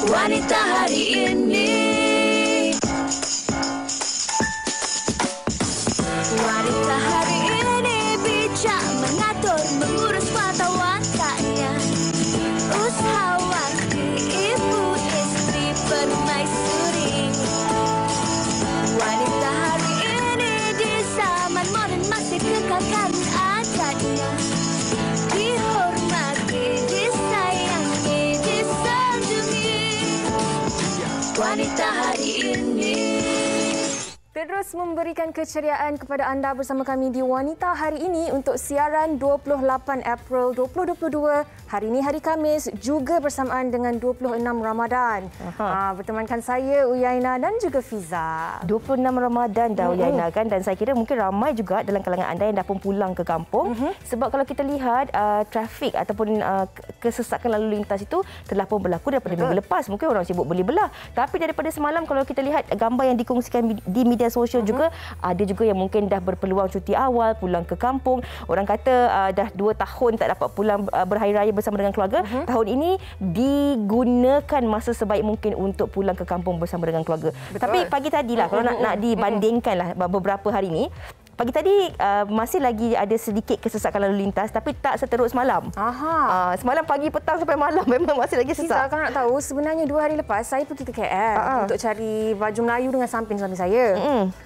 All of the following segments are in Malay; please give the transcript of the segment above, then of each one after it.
Wanita hari ini. Wanita hari ini bijak mengatur, mengurus mata wataknya. Usahawati, ibu istri, permaisuri. Wanita hari ini di zaman modern masih kekalkan adatnya. Dihormati, disayangi, disanjungi. Wanita hari ini. Terus memberikan keceriaan kepada anda bersama kami di Wanita Hari Ini untuk siaran 28 April 2022. Hari ini hari Khamis juga bersamaan dengan 26 Ramadan. Bertemankan saya Uyaina dan juga Fiza. 26 Ramadan dah Uyaina kan, dan saya kira mungkin ramai juga dalam kalangan anda yang dah pun pulang ke kampung. Sebab kalau kita lihat trafik ataupun kesesakan lalu lintas itu telah pun berlaku daripada minggu lepas. Mungkin orang sibuk beli belah. Tapi daripada semalam kalau kita lihat gambar yang dikongsikan di media sosial juga, ada juga yang mungkin dah berpeluang cuti awal pulang ke kampung. Orang kata dah 2 tahun tak dapat pulang berhari raya bersama dengan keluarga. Tahun ini digunakan masa sebaik mungkin untuk pulang ke kampung bersama dengan keluarga. Betul. Tapi pagi tadilah kalau nak dibandingkanlah beberapa hari ini, pagi tadi masih lagi ada sedikit kesesakan lalu lintas, tapi tak seteruk semalam. Semalam pagi, petang sampai malam memang masih lagi sesak. Fiza, kalau nak tahu, sebenarnya 2 hari lepas saya pergi ke KL untuk cari baju Melayu dengan samping suami saya.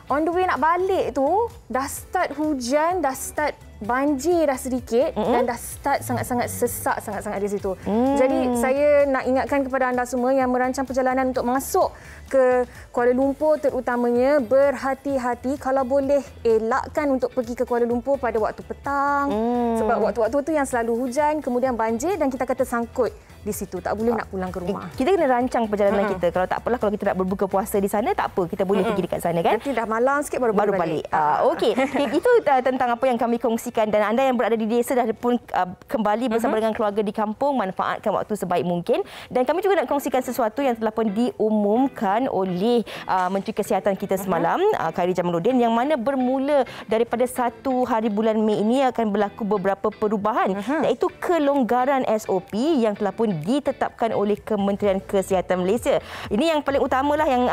On the way nak balik tu, dah start hujan, dah start banjir dah sedikit dan dah start sangat-sangat sesak sangat-sangat di situ. Jadi saya nak ingatkan kepada anda semua yang merancang perjalanan untuk masuk ke Kuala Lumpur terutamanya, berhati-hati, kalau boleh elakkan untuk pergi ke Kuala Lumpur pada waktu petang. Sebab waktu-waktu tu yang selalu hujan, kemudian banjir dan kita kata sangkut di situ, tak boleh nak pulang ke rumah. Kita kena rancang perjalanan kita. Kalau tak apalah, kalau kita nak berbuka puasa di sana, tak apa, kita boleh pergi dekat sana kan. Nanti dah malam sikit baru balik. Okey. Itu tentang apa yang kami kongsikan, dan anda yang berada di desa dah pun kembali bersama dengan keluarga di kampung, manfaatkan waktu sebaik mungkin. Dan kami juga nak kongsikan sesuatu yang telah pun diumumkan oleh Menteri Kesihatan kita semalam, Khairy Jamaluddin, yang mana bermula daripada 1 hari bulan Mei ini akan berlaku beberapa perubahan, iaitu kelonggaran SOP yang telah pun ditetapkan oleh Kementerian Kesihatan Malaysia. Ini yang paling utamalah yang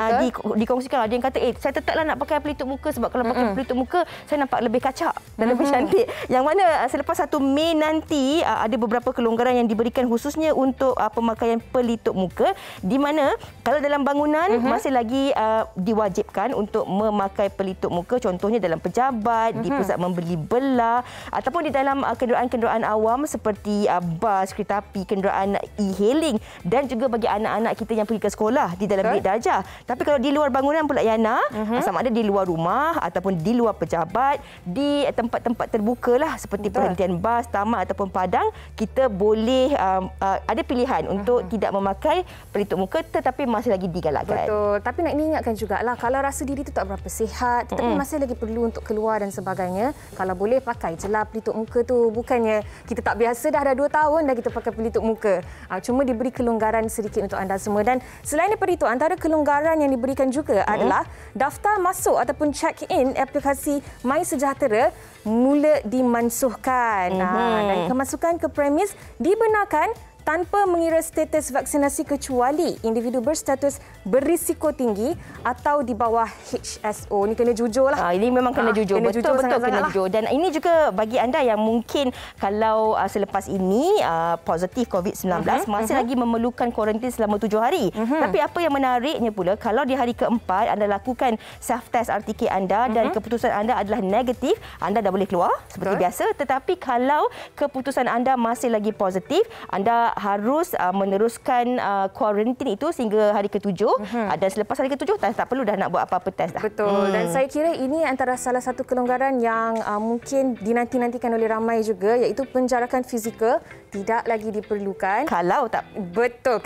dikongsikan. Ada yang kata, saya tetaplah nak pakai pelitup muka sebab kalau pakai pelitup muka saya nampak lebih kacak dan lebih cantik. Yang mana selepas 1 Mei nanti ada beberapa kelonggaran yang diberikan khususnya untuk pemakaian pelitup muka, di mana kalau dalam bangunan masih lagi diwajibkan untuk memakai pelitup muka, contohnya dalam pejabat, di pusat membeli belah, ataupun di dalam kenderaan-kenderaan awam seperti bas, kereta api, kenderaan e-hailing, dan juga bagi anak-anak kita yang pergi ke sekolah di dalam bilik darjah. Tapi kalau di luar bangunan pula Yana, sama ada di luar rumah ataupun di luar pejabat, di tempat-tempat terbuka lah seperti perhentian bas, tamak ataupun padang, kita boleh ada pilihan untuk tidak memakai pelitup muka, tetapi masih lagi digalakkan. Betul. Tapi nak diingatkan jugalah, kalau rasa diri itu tak berapa sihat, tetapi masih lagi perlu untuk keluar dan sebagainya, kalau boleh pakai je lah pelitup muka tu. Bukannya kita tak biasa dah 2 tahun dah kita pakai pelitup muka. Cuma diberi kelonggaran sedikit untuk anda semua. Dan selain daripada itu, antara kelonggaran yang diberikan juga adalah daftar masuk ataupun check-in aplikasi MySejahtera mula dimansuhkan. Dan kemasukan ke premis dibenarkan tanpa mengira status vaksinasi kecuali individu berstatus berisiko tinggi atau di bawah HSO. Ini kena jujur lah. Ini memang kena jujur. Betul kena jujur. Dan ini juga bagi anda yang mungkin kalau selepas ini positif COVID-19 masih lagi memerlukan kuarantin selama 7 hari. Tapi apa yang menariknya pula, kalau di hari keempat anda lakukan self-test RTK anda dan keputusan anda adalah negatif, anda dah boleh keluar seperti biasa. Tetapi kalau keputusan anda masih lagi positif, anda harus meneruskan kuarantin itu sehingga hari ke-7. Dan selepas hari ke-7 tak perlu dah nak buat apa-apa test dah. Betul. Dan saya kira ini antara salah satu kelonggaran yang mungkin dinanti-nantikan oleh ramai juga, iaitu penjarakan fizikal tidak lagi diperlukan. Kalau tak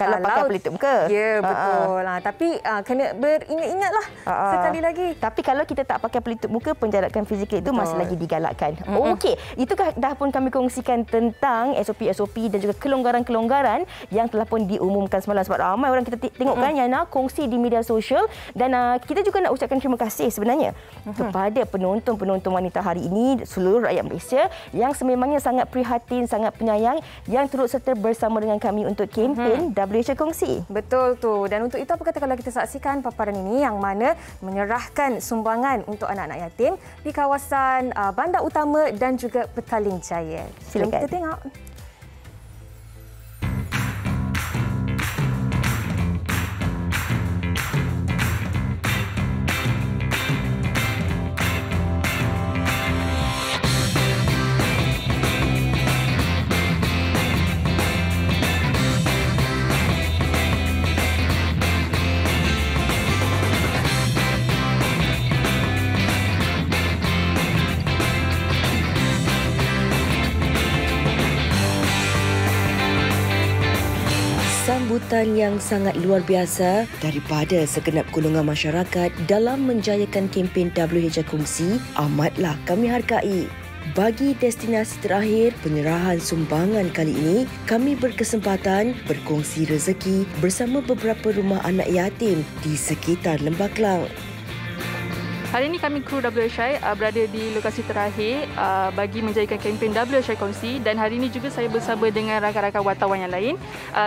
kalau pakai pelitup muka. Ya, betul. Tapi kena beringat-ingatlah sekali lagi. Tapi kalau kita tak pakai pelitup muka, penjarakan fizikal itu masih lagi digalakkan. Okey, itu dah pun kami kongsikan tentang SOP-SOP dan juga kelonggaran-kelonggaran pelonggaran yang telah pun diumumkan semalam. Sebab ramai orang kita tengok kan Yana kongsi di media sosial, dan kita juga nak ucapkan terima kasih sebenarnya kepada penonton-penonton wanita hari ini, seluruh rakyat Malaysia yang sememangnya sangat prihatin, sangat penyayang, yang turut serta bersama dengan kami untuk kempen WHI Kongsi. Betul tu. Dan untuk itu apa kata kalau kita saksikan paparan ini yang mana menyerahkan sumbangan untuk anak-anak yatim di kawasan Bandar Utama dan juga Petaling Jaya. Jom kita tengok. Sambutan yang sangat luar biasa daripada segenap golongan masyarakat dalam menjayakan kempen WHI Kongsi amatlah kami hargai. Bagi destinasi terakhir penyerahan sumbangan kali ini, kami berkesempatan berkongsi rezeki bersama beberapa rumah anak yatim di sekitar Lembah Kelang. Hari ini kami kru WHI berada di lokasi terakhir bagi menjayakan kempen WHI Kongsi, dan hari ini juga saya bersama dengan rakan-rakan wartawan yang lain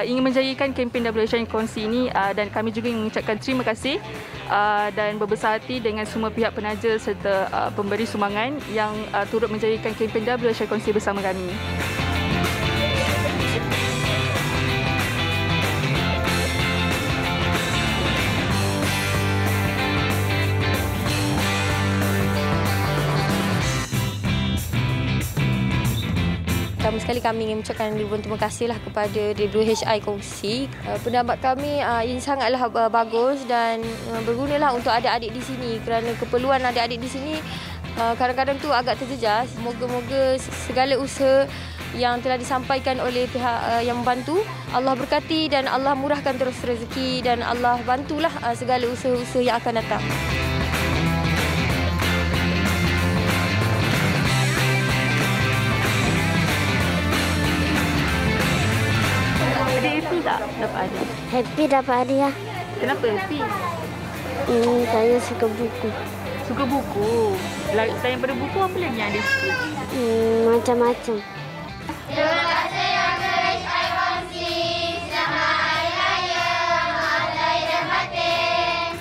ingin menjayakan kempen WHI Kongsi ini, dan kami juga ingin mengucapkan terima kasih dan berbesar hati dengan semua pihak penaja serta pemberi sumbangan yang turut menjayakan kempen WHI Kongsi bersama kami. Pertama sekali kami ingin mengucapkan ribuan terima kasihlah kepada WHI Kongsi. Pendapat kami ini sangatlah bagus dan bergunalah untuk adik-adik di sini, kerana keperluan adik-adik di sini kadang-kadang tu agak terjejas. Moga-moga segala usaha yang telah disampaikan oleh pihak yang membantu, Allah berkati dan Allah murahkan terus rezeki, dan Allah bantulah segala usaha-usaha yang akan datang. Happy tak dapat hadiah? Happy dapat hadiah. Kenapa happy? Saya suka buku. Suka buku. Selain pada buku, apa lagi yang ada suka? Macam-macam. Terima kasih WHI Kongsi. Selamat Hari Raya. Maaf lahir dan batin.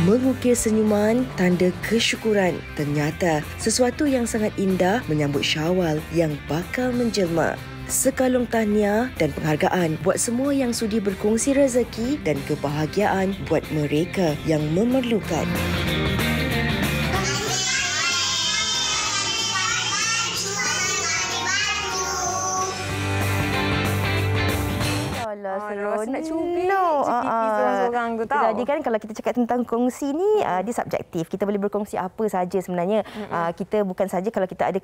Mengukir senyuman, tanda kesyukuran. Ternyata sesuatu yang sangat indah menyambut Syawal yang bakal menjelma. Sekalung tahniah dan penghargaan buat semua yang sudi berkongsi rezeki dan kebahagiaan buat mereka yang memerlukan. Rasa nak cubit pipi seorang-seorang tu tahu. Jadi kan kalau kita cakap tentang kongsi ni, dia subjektif. Kita boleh berkongsi apa saja sebenarnya. Kita bukan saja kalau kita ada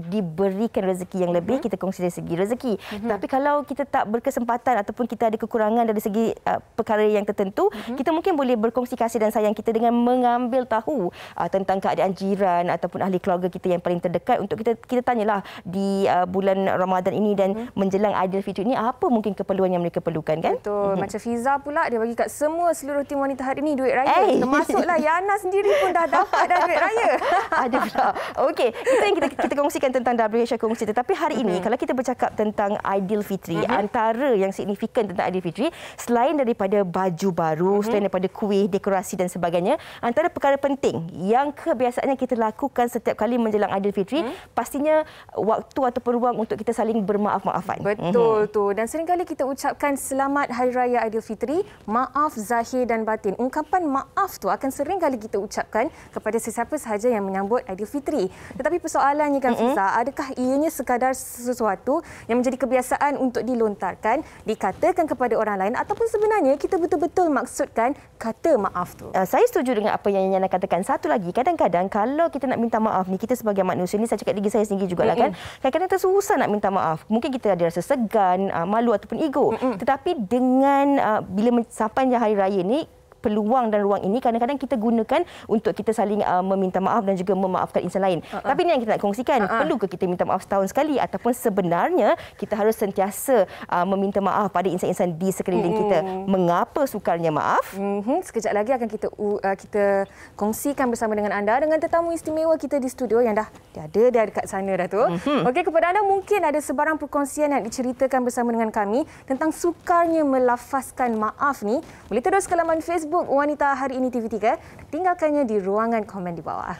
diberikan rezeki yang lebih, kita kongsi dari segi rezeki. Tapi kalau kita tak berkesempatan ataupun kita ada kekurangan dari segi perkara yang tertentu, kita mungkin boleh berkongsi kasih dan sayang kita dengan mengambil tahu tentang keadaan jiran ataupun ahli keluarga kita yang paling terdekat, untuk kita tanyalah di bulan Ramadan ini dan menjelang Aidilfitri ini apa mungkin keperluan yang mereka perlukan, kan? Betul. Macam Fiza pula, dia bagi kat seluruh tim wanita hari ini duit raya. Termasuklah Yana sendiri pun dah dapat dah duit raya. Ada pula. Okey, itu yang kita kongsikan tentang WHI Kongsi. Tetapi hari ini kalau kita bercakap tentang Aidilfitri, antara yang signifikan tentang Aidilfitri, selain daripada baju baru, selain daripada kuih, dekorasi dan sebagainya, antara perkara penting yang kebiasaannya kita lakukan setiap kali menjelang Aidilfitri, pastinya waktu ataupun ruang untuk kita saling bermaaf-maafan. Betul tu. Dan seringkali kita ucapkan mengucapkan selamat Hari Raya Aidilfitri, maaf zahir dan batin. Ungkapan maaf tu akan sering kali kita ucapkan kepada sesiapa sahaja yang menyambut Aidilfitri. Tetapi persoalannya kan Fiza, adakah ianya sekadar sesuatu yang menjadi kebiasaan untuk dilontarkan, dikatakan kepada orang lain ataupun sebenarnya kita betul-betul maksudkan kata maaf tu? Saya setuju dengan apa yang Yana katakan. Satu lagi, kadang-kadang kalau kita nak minta maaf ni, kita sebagai manusia ni, saya cakap diri saya sendiri jugalah kan, kadang-kadang tersusah nak minta maaf. Mungkin kita ada rasa segan, malu ataupun ego. Tetapi dengan bila sampai hari raya ni, peluang dan ruang ini kadang-kadang kita gunakan untuk kita saling meminta maaf dan juga memaafkan insan lain. Tapi ini yang kita nak kongsikan. Perlu ke kita minta maaf setahun sekali ataupun sebenarnya kita harus sentiasa meminta maaf pada insan-insan di sekeliling kita? Mengapa sukarnya maaf? Sekejap lagi akan kita kongsikan bersama dengan anda dengan tetamu istimewa kita di studio yang dah ada dekat sana dah tu. Okey, kepada anda mungkin ada sebarang perkongsian yang diceritakan bersama dengan kami tentang sukarnya melafazkan maaf ni. Boleh terus ke laman Facebook Wanita Hari Ini TV3, tinggalkannya di ruangan komen di bawah.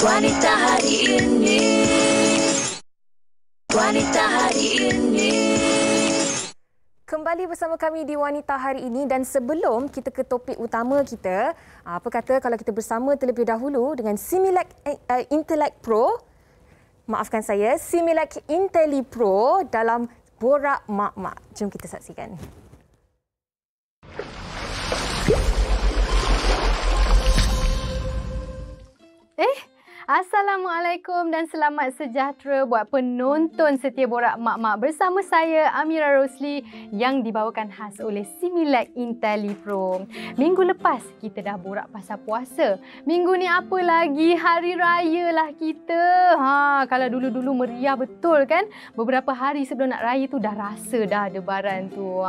Wanita Hari Ini, Wanita Hari Ini. Kembali bersama kami di Wanita Hari Ini dan sebelum kita ke topik utama kita, apa kata kalau kita bersama terlebih dahulu dengan Similac Intellect Pro, maafkan saya, Similac IntelliPro dalam Borak Mak-Mak. Jom kita saksikan. Assalamualaikum dan selamat sejahtera buat penonton setia Borak Mak-Mak bersama saya Amira Rosli yang dibawakan khas oleh Similac IntelliPro. Minggu lepas kita dah borak pasal puasa. Minggu ni apa lagi? Hari Raya lah kita. Kalau dulu-dulu meriah betul kan? Beberapa hari sebelum nak raya tu dah rasa dah debaran tu.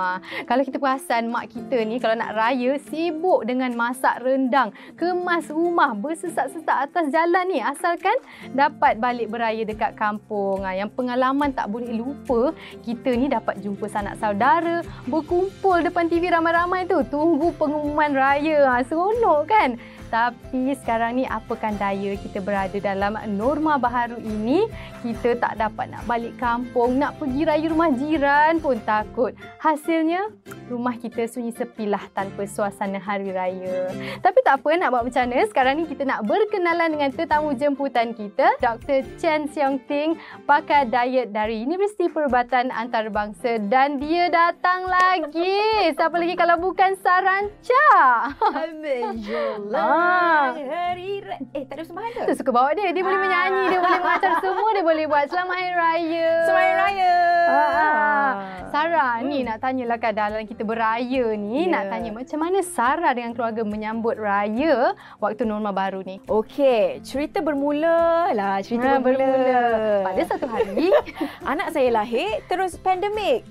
Kalau kita perasan mak kita ni kalau nak raya sibuk dengan masak rendang, kemas rumah, bersesak-sesak atas jalan ni. Asalkan dapat balik beraya dekat kampung. Yang pengalaman tak boleh lupa, kita ni dapat jumpa sanak saudara, berkumpul depan TV ramai-ramai tu, tunggu pengumuman raya. Seronok kan? Tapi sekarang ni apakan daya, kita berada dalam norma baharu ini, kita tak dapat nak balik kampung, nak pergi raya rumah jiran pun takut. Hasilnya, rumah kita sunyi sepilah tanpa suasana hari raya. Tapi tak apa, nak buat macam mana? Sekarang ni kita nak berkenalan dengan tetamu jemputan kita, Dr. Chen Siong Ting, pakar diet dari Universiti Perubatan Antarabangsa, dan dia datang lagi. Siapa lagi kalau bukan Saranca? Hari Raya. Tak ada sembahan ke? Tu suka bawa dia. Dia boleh menyanyi, dia boleh mengajar semua, dia boleh buat. Selamat Hari Raya. Selamat Hari Raya. Sarah, ni nak tanyalah dalam kita beraya ni, nak tanya macam mana Sarah dengan keluarga menyambut raya waktu norma baru ni? Okey, cerita bermula. Pada satu hari, anak saya lahir, terus pandemik.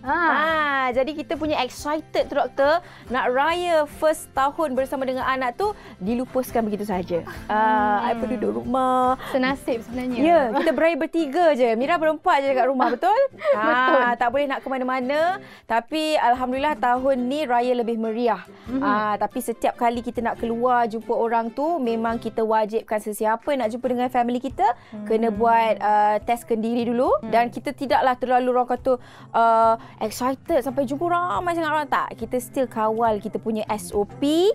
Jadi kita punya excited tu doktor, nak raya first tahun bersama dengan anak tu, dilupuskan begitu saja. I pun duduk rumah. Senasib sebenarnya. Ya, kita beraya bertiga je. Mira berempat je dekat rumah, betul? Betul. Tak boleh nak ke mana-mana. Tapi alhamdulillah tahun ni raya lebih meriah. Tapi setiap kali kita nak keluar jumpa orang tu, memang kita wajibkan sesiapa nak jumpa dengan family kita kena buat test kendiri dulu. Dan kita tidaklah terlalu orang kata excited sampai jumpa ramai sangat orang. Tak, kita still kawal kita punya SOP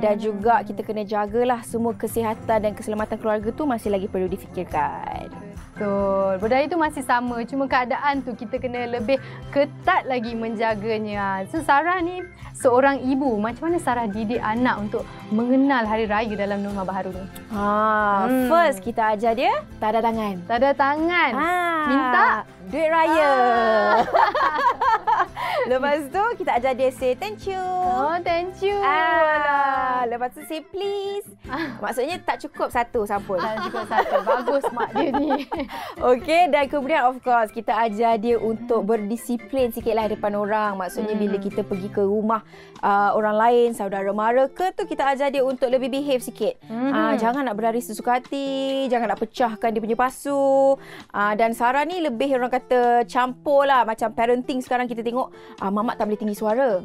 dan juga kita kena jagalah semua kesihatan dan keselamatan keluarga tu masih lagi perlu difikirkan. Betul. Budaya itu masih sama. Cuma keadaan tu kita kena lebih ketat lagi menjaganya. So, Sarah ni seorang ibu. Macam mana Sarah didik anak untuk mengenal hari raya dalam norma baharu ni? First, kita ajar dia tanda tangan. Tanda tangan. Minta duit raya. Lepas tu, kita ajar dia say thank you. Oh, thank you. Lepas tu say please. Maksudnya tak cukup satu sampul. Tak cukup satu. Bagus mak dia ni. Okey, dan kemudian of course kita ajar dia untuk berdisiplin sikitlah depan orang. Maksudnya bila kita pergi ke rumah orang lain, saudara mara ke tu, kita ajar dia untuk lebih behave sikit. Jangan nak berlari sesuka hati, jangan nak pecahkan dia punya pasu. Dan Sarah ni lebih orang kata campur lah. Macam parenting sekarang kita tengok Mak tak boleh tinggi suara.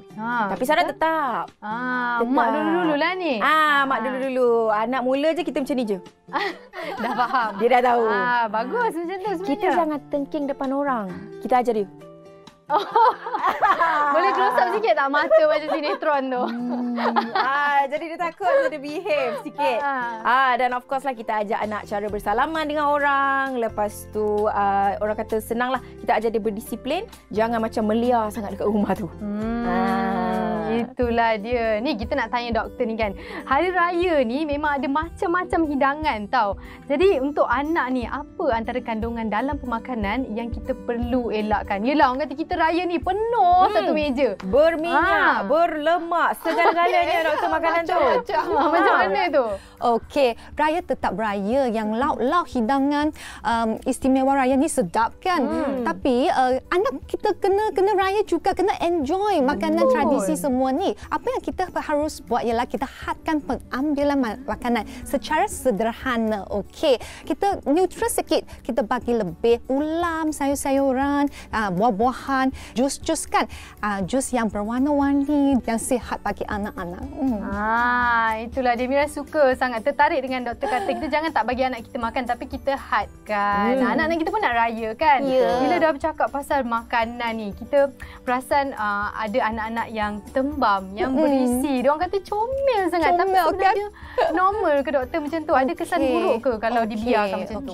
Tapi Sarah tetap. Mak dulu-dulu lah ni. Mak dulu-dulu. Anak mula je kita macam ni je. Dah faham. Dia dah tahu. Bagus macam tu sebenarnya. Kita jangan tengking depan orang. Kita ajar dia. Boleh close up sikit tak mata macam sinetron tu? Jadi dia takut, dia behave sikit. Dan of course lah kita ajak anak cara bersalaman dengan orang. Lepas tu orang kata senang lah. Kita ajar dia berdisiplin. Jangan macam melia sangat dekat rumah tu. Itulah dia. Ni kita nak tanya doktor ni kan. Hari Raya ni memang ada macam-macam hidangan tau. Jadi untuk anak ni, apa antara kandungan dalam pemakanan yang kita perlu elakkan? Yelah, orang kata kita Raya ni penuh satu meja. Berminyak, berlemak, segala-galanya doktor makanan tu. Macam mana tu? Okey, Raya tetap Raya. Yang lauk-lauk hidangan istimewa Raya ni sedap kan. Tapi anak kita kena Raya juga, kena enjoy makanan tradisi semua ni. Apa yang kita harus buat ialah kita hadkan pengambilan makanan secara sederhana. Okey, kita neutral sikit. Kita bagi lebih ulam, sayur-sayuran, buah-buahan, jus-jus kan. Jus yang berwarna-warni, yang sihat bagi anak-anak. Itulah dia. Mira suka sangat, tertarik dengan doktor kata kita jangan tak bagi anak kita makan tapi kita hadkan. Anak-anak kita pun nak raya kan. Bila dah bercakap pasal makanan ni, kita perasan ada anak-anak yang tembam, yang berisi. Diorang kata comel sangat. Tapi sebenarnya normal ke doktor macam tu? Ada kesan buruk ke kalau dibiarkan macam tu?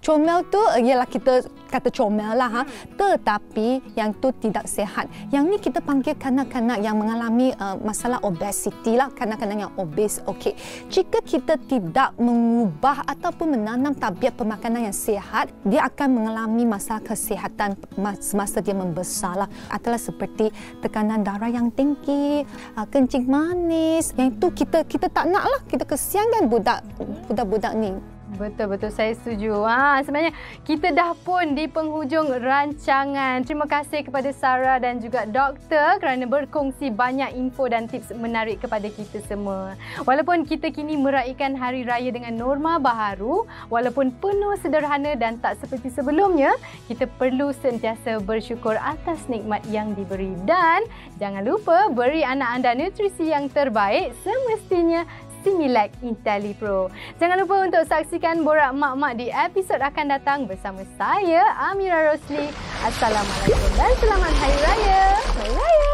Comel tu ialah kita kata comel lah. Tetapi yang tu tidak sihat. Yang ni kita panggil kanak-kanak yang mengalami masalah obesity lah. Kanak-kanak yang obes. Okey. Jika kita tidak mengubah ataupun menanam tabiat pemakanan yang sihat, dia akan mengalami masalah kesihatan semasa dia membesar lah. Adalah seperti tekanan darah yang tinggi, kencing manis. Yang itu kita tak nak lah. Kita kesian kan budak-budak ni. Betul-betul, saya setuju. Sebenarnya kita dah pun di penghujung rancangan. Terima kasih kepada Sarah dan juga doktor kerana berkongsi banyak info dan tips menarik kepada kita semua. Walaupun kita kini meraihkan Hari Raya dengan norma baharu, walaupun penuh sederhana dan tak seperti sebelumnya, kita perlu sentiasa bersyukur atas nikmat yang diberi. Dan jangan lupa beri anak anda nutrisi yang terbaik semestinya Similac IntelliPro. Jangan lupa untuk saksikan Borak Mak-Mak di episod akan datang bersama saya, Amira Rosli. Assalamualaikum dan selamat Hari Raya. Hari Raya.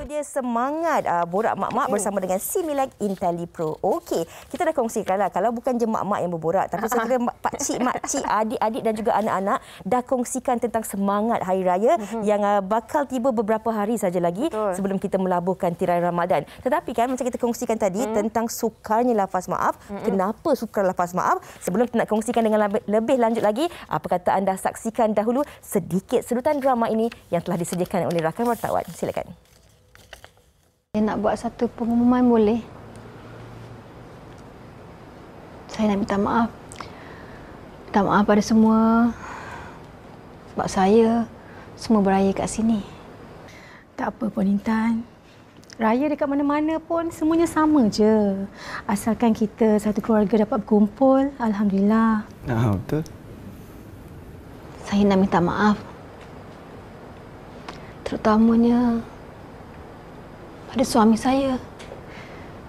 Dia semangat Borak Mak-Mak bersama dengan Similac IntelliPro. Okey, kita dah kongsikanlah kalau bukan je mak-mak yang berborak, tapi saya kira pakcik, makcik, adik-adik dan juga anak-anak dah kongsikan tentang semangat Hari Raya yang bakal tiba beberapa hari saja lagi sebelum kita melabuhkan tirai Ramadan. Tetapi kan macam kita kongsikan tadi tentang sukarnya lafaz maaf, kenapa sukar lafaz maaf? Sebelum kita nak kongsikan dengan lebih lanjut lagi, apa kata anda saksikan dahulu sedikit sedutan drama ini yang telah disediakan oleh rakan wartawan. Silakan. Saya nak buat satu pengumuman boleh? Saya nak minta maaf. Minta maaf pada semua. Sebab saya semua beraya kat sini. Tak apa pun Intan. Raya dekat mana-mana pun semuanya sama je. Asalkan kita satu keluarga dapat berkumpul, alhamdulillah. Betul. Saya nak minta maaf. Terutamanya pada suami saya.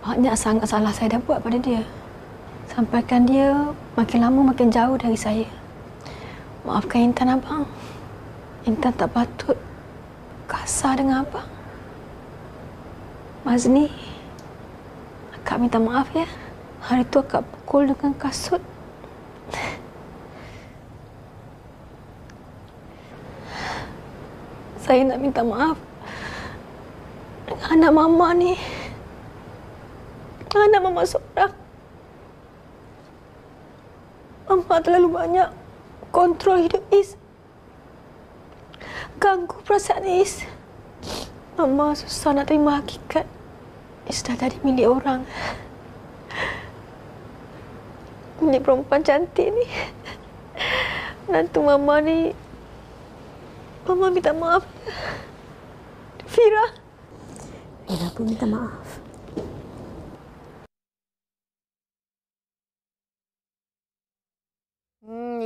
Banyak sangat salah saya dah buat pada dia. Sampaikan dia makin lama makin jauh dari saya. Maafkan Intan abang. Intan tak patut kasar dengan abang. Mazni, akak minta maaf ya. Hari tu akak pukul dengan kasut. Saya nak minta maaf anak mama ni. Anak mama seorang. Mama terlalu banyak kontrol hidup Is. Ganggu perasaan Is. Mama susah nak terima hakikat Is dah jadi milik orang. Milik perempuan cantik ni. Menantu mama ni. Mama minta maaf. Fira. Fira pun minta maaf.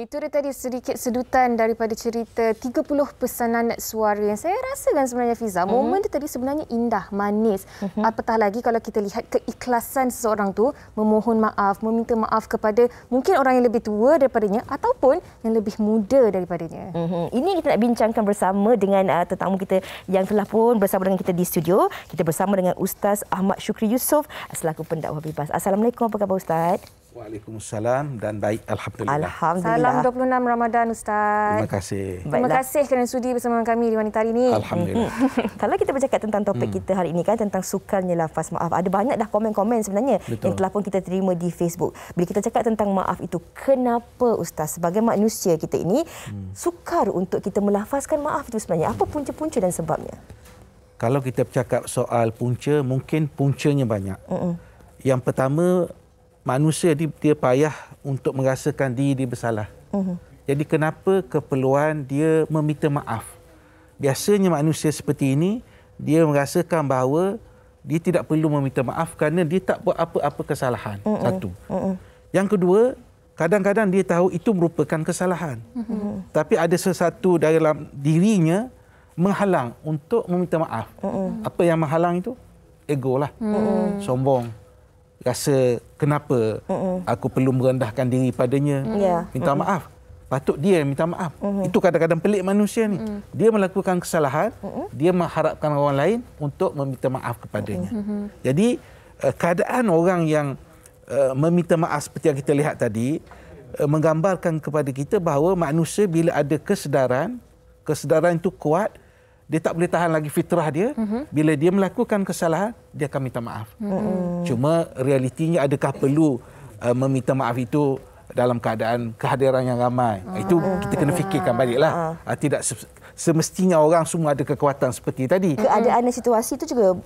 Okey, itu dia tadi sedikit sedutan daripada cerita 30 pesanan suara yang saya rasakan sebenarnya Fiza. Momen tu tadi sebenarnya indah, manis. Apatah lagi kalau kita lihat keikhlasan seseorang tu memohon maaf, meminta maaf kepada mungkin orang yang lebih tua daripadanya ataupun yang lebih muda daripadanya. Ini kita nak bincangkan bersama dengan tetamu kita yang telah pun bersama dengan kita di studio. Kita bersama dengan Ustaz Ahmad Syukri Yusof selaku pendakwah bebas. Assalamualaikum, apa khabar Ustaz? Waalaikumsalam dan baik, alhamdulillah. Alhamdulillah. Salam 26 Ramadan Ustaz. Terima kasih. Terima kasih kerana sudi bersama kami di Wanita hari ini. Alhamdulillah. Kalau kita bercakap tentang topik kita hari ini kan tentang sukarnya lafaz maaf. Ada banyak dah komen-komen sebenarnya yang telah pun kita terima di Facebook. Bila kita cakap tentang maaf itu, kenapa Ustaz sebagai manusia kita ini sukar untuk kita melafazkan maaf itu sebenarnya? Apa punca-punca dan sebabnya? Kalau kita bercakap soal punca, mungkin puncanya banyak. Yang pertama, manusia dia payah untuk merasakan diri dia bersalah. Jadi kenapa keperluan dia meminta maaf? Biasanya manusia seperti ini, dia merasakan bahawa dia tidak perlu meminta maaf kerana dia tak buat apa-apa kesalahan. Satu. Yang kedua, kadang-kadang dia tahu itu merupakan kesalahan. Tapi ada sesuatu dalam dirinya menghalang untuk meminta maaf. Apa yang menghalang itu? Ego lah. Sombong. Rasa kenapa aku perlu merendahkan diri padanya, minta maaf. Patut dia minta maaf. Itu kadang-kadang pelik manusia ni. Dia melakukan kesalahan, dia mengharapkan orang lain untuk meminta maaf kepadanya. Jadi keadaan orang yang meminta maaf seperti yang kita lihat tadi menggambarkan kepada kita bahawa manusia bila ada kesedaran itu kuat, dia tak boleh tahan lagi fitrah dia. Bila dia melakukan kesalahan, dia akan minta maaf. Cuma realitinya adakah perlu meminta maaf itu dalam keadaan kehadiran yang ramai? Itu kita kena fikirkan baliklah. Tidak semestinya orang semua ada kekuatan seperti tadi. Keadaan dan situasi itu juga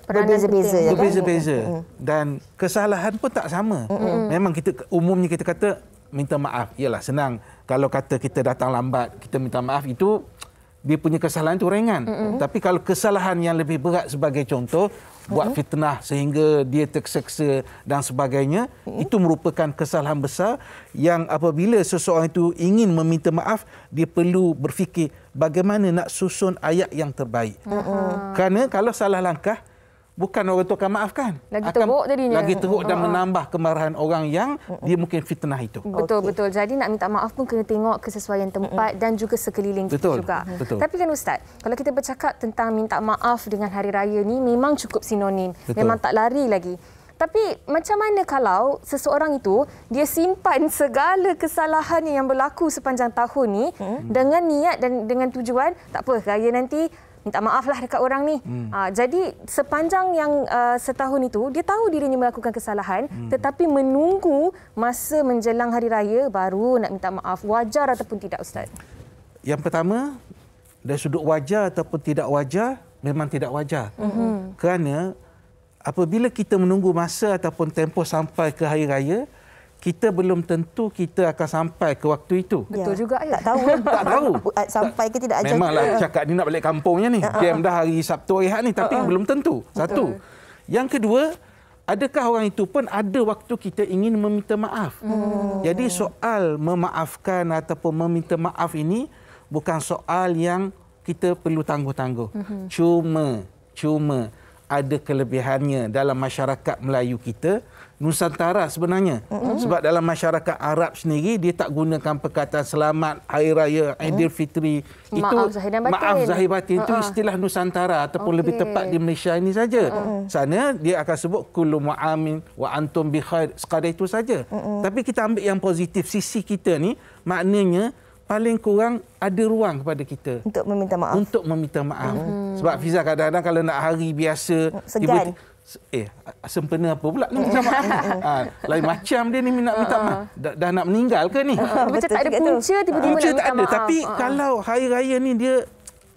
berbeza-beza. Berbeza-beza. Dan kesalahan pun tak sama. Memang umumnya kita kata minta maaf. Yalah, senang. Kalau kata kita datang lambat, kita minta maaf, itu dia punya kesalahan itu ringan. Tapi kalau kesalahan yang lebih berat sebagai contoh, buat fitnah sehingga dia terseksa dan sebagainya, itu merupakan kesalahan besar yang apabila seseorang itu ingin meminta maaf, dia perlu berfikir bagaimana nak susun ayat yang terbaik. Kerana kalau salah langkah, bukan orang tu akan maafkan. Lagi teruk jadinya. Lagi teruk dan menambah kemarahan orang yang dia mungkin fitnah itu. Betul. Jadi nak minta maaf pun kena tengok kesesuaian tempat dan juga sekeliling kita juga. Tapi kan Ustaz, kalau kita bercakap tentang minta maaf dengan hari raya ni memang cukup sinonim. Memang tak lari lagi. Tapi macam mana kalau seseorang itu dia simpan segala kesalahan yang berlaku sepanjang tahun ni dengan niat dan dengan tujuan tak apa, raya nanti minta maaflah dekat orang ni. Jadi sepanjang yang setahun itu dia tahu dirinya melakukan kesalahan, tetapi menunggu masa menjelang hari raya baru nak minta maaf. Wajar ataupun tidak Ustaz? Yang pertama, dari sudut wajar ataupun tidak wajar, memang tidak wajar. Kerana apabila kita menunggu masa ataupun tempoh sampai ke hari raya, kita belum tentu kita akan sampai ke waktu itu. Betul juga ya. Tak tahu. Tak tahu. Sampai ke tidak ajar. Memanglah cakap ni nak balik kampungnya ni. Jam dah hari Sabtu hari Ahad ni, tapi belum tentu. Satu. Yang kedua, adakah orang itu pun ada waktu kita ingin meminta maaf. Jadi soal memaafkan ataupun meminta maaf ini bukan soal yang kita perlu tangguh-tangguh. Cuma ada kelebihannya dalam masyarakat Melayu kita, Nusantara sebenarnya. Sebab dalam masyarakat Arab sendiri, dia tak gunakan perkataan selamat Hari Raya Aidilfitri. Maaf zahir batin. Itu istilah Nusantara ataupun lebih tepat di Malaysia ini saja. Sana dia akan sebut kullu mu'amin wa antum bi khair, sekadar itu saja. Tapi kita ambil yang positif, sisi kita ni maknanya paling kurang ada ruang kepada kita untuk meminta maaf. Sebab Fiza kadang-kadang kalau nak hari biasa segan. Sempena apa pula ni minta maaf. Lain macam dia ni minta maaf. Dah nak meninggal ke ni? Macam tak ada punca tiba-tiba nak minta maaf. Tapi kalau hari raya ni dia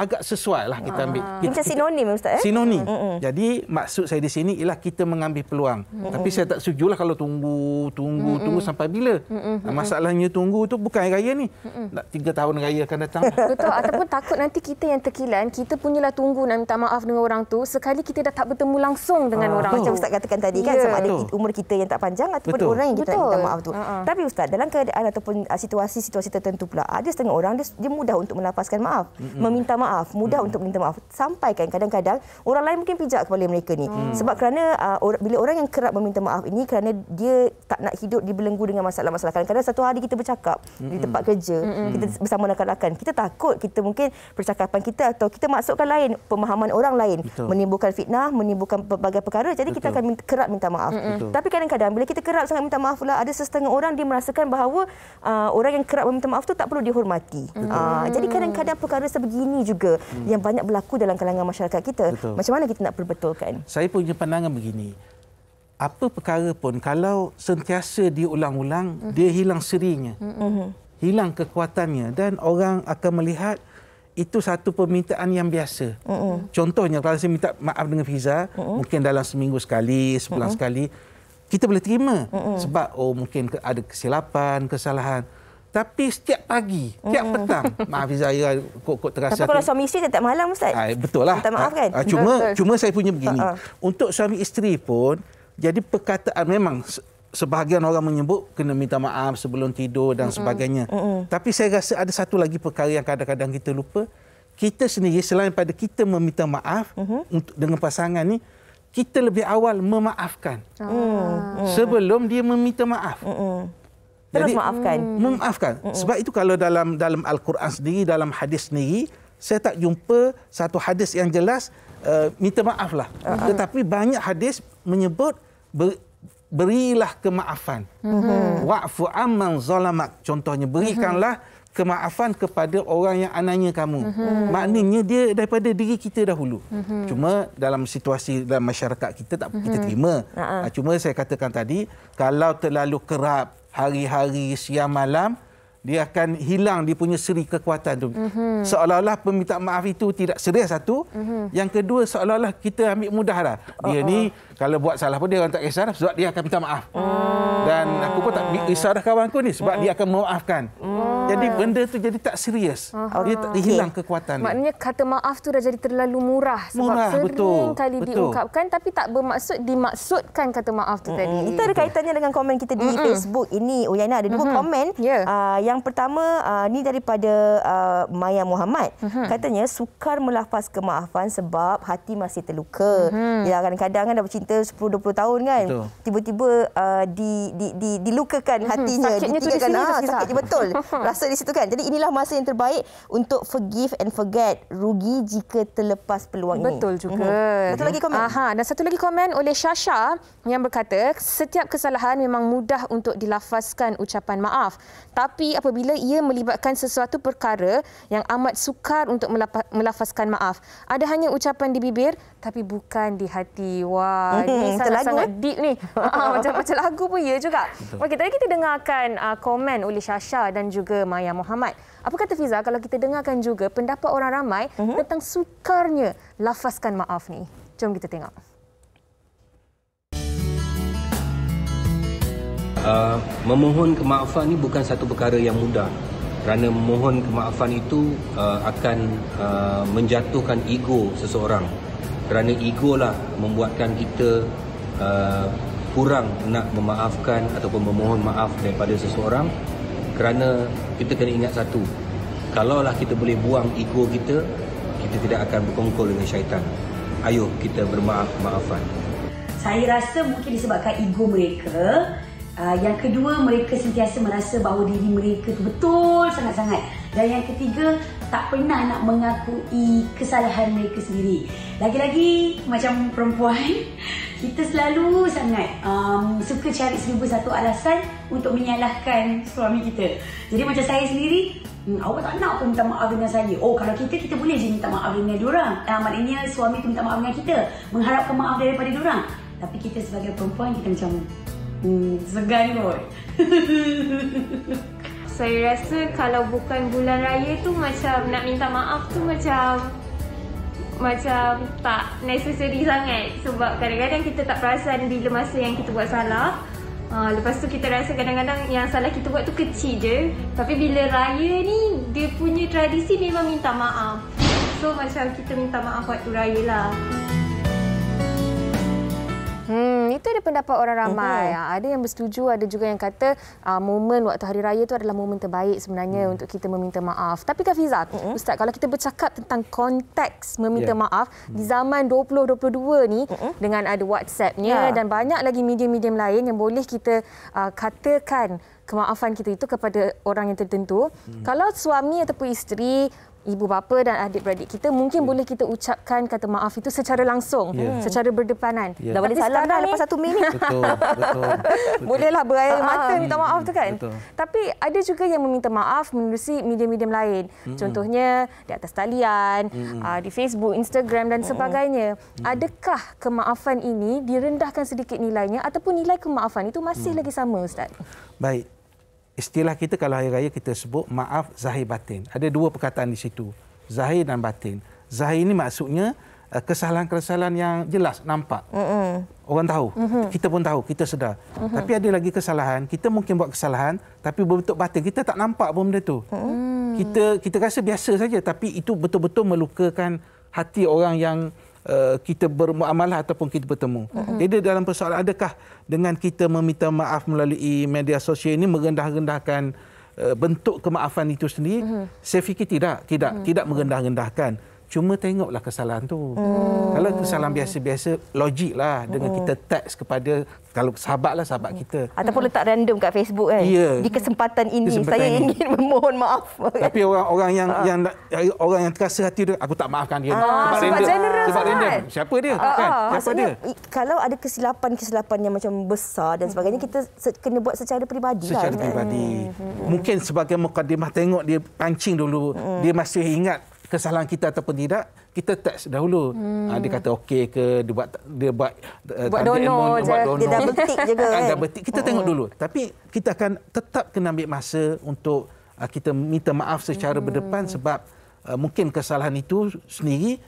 agak sesuai lah kita ambil. Macam sinonim Ustaz? Sinonim. Jadi maksud saya di sini ialah kita mengambil peluang. Tapi saya tak setujulah kalau tunggu sampai bila. Masalahnya tunggu tu bukan hari raya ni. Nak 3 tahun raya akan datang. Betul, ataupun takut nanti kita yang terkilan, kita punyalah tunggu nak minta maaf dengan orang tu, sekali kita dah tak bertemu langsung dengan orang. Macam Ustaz katakan tadi kan, sama ada umur kita yang tak panjang ataupun orang yang kita minta maaf tu. Tapi Ustaz, dalam keadaan ataupun situasi-situasi tertentu pula, ada setengah orang dia mudah untuk melafazkan maaf, meminta maaf, mudah untuk meminta maaf. Sampai kan kadang-kadang orang lain mungkin pijak kepala mereka ni. Sebab kerana bila orang yang kerap meminta maaf ini kerana dia tak nak hidup dibelenggu dengan masalah-masalah. Kadang-kadang satu hari kita bercakap di tempat kerja, kita bersama rakan-rakan, kita takut kita mungkin percakapan kita atau kita maksudkan lain, pemahaman orang lain, menimbulkan fitnah, menimbulkan pelbagai perkara. Jadi kita akan kerap minta maaf. Tapi kadang-kadang bila kita kerap sangat minta maaf pula, ada setengah orang dia merasakan bahawa orang yang kerap meminta maaf tu tak perlu dihormati. Jadi kadang-kadang perkara sebegini juga yang banyak berlaku dalam kalangan masyarakat kita. Macam mana kita nak perbetulkan? Saya punya pandangan begini. Apa perkara pun kalau sentiasa diulang-ulang, dia hilang serinya. Hilang kekuatannya dan orang akan melihat itu satu permintaan yang biasa. Contohnya kalau saya minta maaf dengan Fiza, mungkin dalam seminggu sekali, sebulan sekali, kita boleh terima. Sebab mungkin ada kesilapan, kesalahan. Tapi setiap pagi, setiap petang, maaf Fiza, ya kok terasa. Tapi kalau suami isteri tak malam Ustaz. Betul lah. Minta maaf kan? Cuma saya punya begini. Untuk suami isteri pun, jadi perkataan memang sebahagian orang menyebut kena minta maaf sebelum tidur dan sebagainya. Tapi saya rasa ada satu lagi perkara yang kadang-kadang kita lupa. Kita sendiri selain pada kita meminta maaf untuk dengan pasangan ni, kita lebih awal memaafkan. Sebelum dia meminta maaf. Terus maafkan. Memaafkan. Sebab itu kalau dalam Al-Quran sendiri, dalam hadis sendiri, saya tak jumpa satu hadis yang jelas minta maaflah. Tetapi banyak hadis menyebut berilah kemaafan. Wa'fu amman zalamak. Contohnya, berikanlah kemaafan kepada orang yang ananya kamu. Maknanya dia daripada diri kita dahulu. Cuma dalam situasi dalam masyarakat kita kita terima. Cuma saya katakan tadi, kalau terlalu kerap hari-hari siang malam, dia akan hilang dia punya seri kekuatan tu. Seolah-olah permintaan maaf itu tidak serius satu. Yang kedua, seolah-olah kita ambil mudah dah. Dia ni kalau buat salah pun dia orang tak kisah dah sebab dia akan minta maaf. Dan aku pun tak risau dah kawanku ni sebab dia akan memaafkan. Jadi benda tu jadi tak serius. Dia hilang kekuatan dia. Maknanya kata maaf tu dah jadi terlalu murah. Sebab sering kali diungkapkan tapi tak bermaksud dimaksudkan kata maaf tu tadi. Itu ada kaitannya dengan komen kita di Facebook ini. Uyana ada 2 komen. Yang pertama ni daripada Maya Muhammad. Katanya sukar melafaz kemaafan sebab hati masih terluka. Ya, kadang-kadang kan dah bercinta 10-20 tahun kan. Tiba-tiba dilukakan hatinya. Sakitnya tu di sini. Sakitnya betul. Rasa di situ kan. Jadi inilah masa yang terbaik untuk forgive and forget. Rugi jika terlepas peluang ini. Betul juga. Satu lagi komen. Dan satu lagi komen oleh Syasha yang berkata, setiap kesalahan memang mudah untuk dilafazkan ucapan maaf. Tapi apabila ia melibatkan sesuatu perkara yang amat sukar untuk melafazkan maaf. Ada hanya ucapan di bibir tapi bukan di hati. Wah, ini sangat-sangat deep ni. Macam lagu pun ya juga. Okey, tadi kita dengarkan komen oleh Syasha dan juga Maya Muhammad. Apa kata Fiza kalau kita dengarkan juga pendapat orang ramai tentang sukarnya lafazkan maaf ni? Jom kita tengok. Memohon kemaafan ni bukan satu perkara yang mudah. Kerana memohon kemaafan itu akan menjatuhkan ego seseorang. Kerana ego lah membuatkan kita kurang nak memaafkan ataupun memohon maaf daripada seseorang. Kerana kita kena ingat satu, kalaulah kita boleh buang ego kita, kita tidak akan berkongkol dengan syaitan. Ayuh kita bermaaf-maafan. Saya rasa mungkin disebabkan ego mereka. Yang kedua, mereka sentiasa merasa bahawa diri mereka itu betul sangat-sangat. Dan yang ketiga, tak pernah nak mengakui kesalahan mereka sendiri. Lagi-lagi macam perempuan, kita selalu sangat suka cari 1001 alasan untuk menyalahkan suami kita. Jadi macam saya sendiri, awak tak nak pun minta maaf dengan saya. Kalau kita boleh je minta maaf dengan diorang. Maknanya suami tu minta maaf dengan kita, mengharapkan maaf daripada diorang. Tapi kita sebagai perempuan, kita macam segan kot. Saya rasa kalau bukan bulan raya tu macam nak minta maaf tu macam tak necessary sangat. Sebab kadang-kadang kita tak perasan bila masa yang kita buat salah. Lepas tu kita rasa kadang-kadang yang salah kita buat tu kecil je. Tapi bila raya ni, dia punya tradisi memang minta maaf. So macam kita minta maaf waktu raya lah. Itu ada pendapat orang ramai. Ada yang bersetuju, ada juga yang kata momen waktu hari raya itu adalah momen terbaik sebenarnya untuk kita meminta maaf. Tapi Kak Fiza, Ustaz, kalau kita bercakap tentang konteks meminta maaf di zaman 2022 ni dengan ada WhatsApp-nya dan banyak lagi medium-medium lain yang boleh kita katakan kemaafan kita itu kepada orang yang tertentu. Kalau suami ataupun isteri, ibu bapa dan adik-beradik kita mungkin boleh kita ucapkan kata maaf itu secara langsung, secara berdepanan. Dah boleh salam dah lepas 1 minit. Betul. Bolehlah berair mata minta maaf tu kan. Betul. Tapi ada juga yang meminta maaf menerusi medium-medium lain. Contohnya di atas talian, di Facebook, Instagram dan sebagainya. Adakah kemaafan ini direndahkan sedikit nilainya ataupun nilai kemaafan itu masih lagi sama, Ustaz? Baik. Istilah kita kalau hari raya kita sebut maaf zahir batin. Ada 2 perkataan di situ. Zahir dan batin. Zahir ini maksudnya kesalahan-kesalahan yang jelas, nampak. Orang tahu. Kita pun tahu, kita sedar. Tapi ada lagi kesalahan, kita mungkin buat kesalahan tapi berbentuk batin. Kita tak nampak pun benda tu. Kita rasa biasa saja tapi itu betul-betul melukakan hati orang yang kita bermuamalah ataupun kita bertemu. Jadi dalam persoalan adakah dengan kita meminta maaf melalui media sosial ini merendah-rendahkan bentuk kemaafan itu sendiri? Saya fikir tidak merendah-rendahkan. Cuma tengoklah kesalahan tu. Kalau kesalahan biasa-biasa, logiklah dengan kita teks kepada, kalau sahabatlah sahabat kita. Ataupun letak random kat Facebook kan. Di kesempatan ini saya ingin memohon maaf. Tapi orang yang terasa hati dia, aku tak maafkan dia. Sebab general random. Siapa dia? Maksudnya kalau ada kesilapan yang macam besar dan sebagainya, kita kena buat secara peribadi. Secara peribadi. Mungkin sebagai mukadimah, tengok dia pancing dulu. Dia masih ingat kesalahan kita ataupun tidak, kita teks dahulu. Dia kata okey ke, dia buat dono je. Dia double tick juga kan. Double tick. Kita tengok dulu. Tapi kita akan tetap kena ambil masa untuk kita minta maaf secara berdepan sebab mungkin kesalahan itu sendiri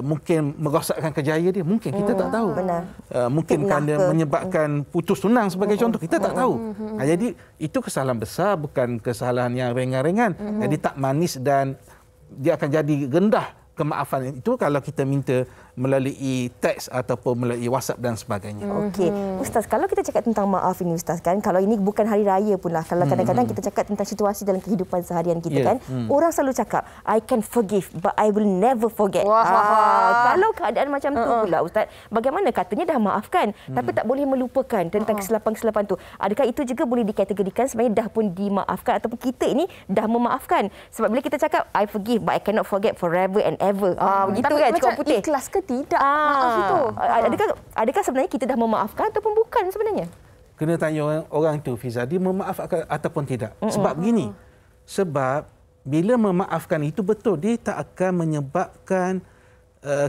mungkin merosakkan kerjaya dia. Mungkin kita tak tahu. Mungkin kerana menyebabkan putus tunang sebagai contoh. Kita tak tahu. Jadi itu kesalahan besar, bukan kesalahan yang ringan-ringan. Jadi tak manis dan dia akan jadi rendah kemaafan itu kalau kita minta melalui teks ataupun melalui WhatsApp dan sebagainya. Okey. Ustaz, kalau kita cakap tentang maaf ini Ustaz kan, kalau ini bukan hari raya pun lah. Kalau kadang-kadang kita cakap tentang situasi dalam kehidupan seharian kita kan, orang selalu cakap, I can forgive but I will never forget. Kalau keadaan macam tu pula Ustaz, bagaimana katanya dah maafkan tapi tak boleh melupakan tentang kesilapan-kesilapan tu. Adakah itu juga boleh dikategorikan sebenarnya dah pun dimaafkan ataupun kita ini dah memaafkan? Sebab bila kita cakap I forgive but I cannot forget forever and ever. Begitu kan, cukup putih. Ikhlas ke tidak maaf itu? Adakah sebenarnya kita dah memaafkan ataupun bukan sebenarnya? Kena tanya orang tu, Fiza, dia memaafkan ataupun tidak. Sebab begini, sebab bila memaafkan itu betul, dia tak akan menyebabkan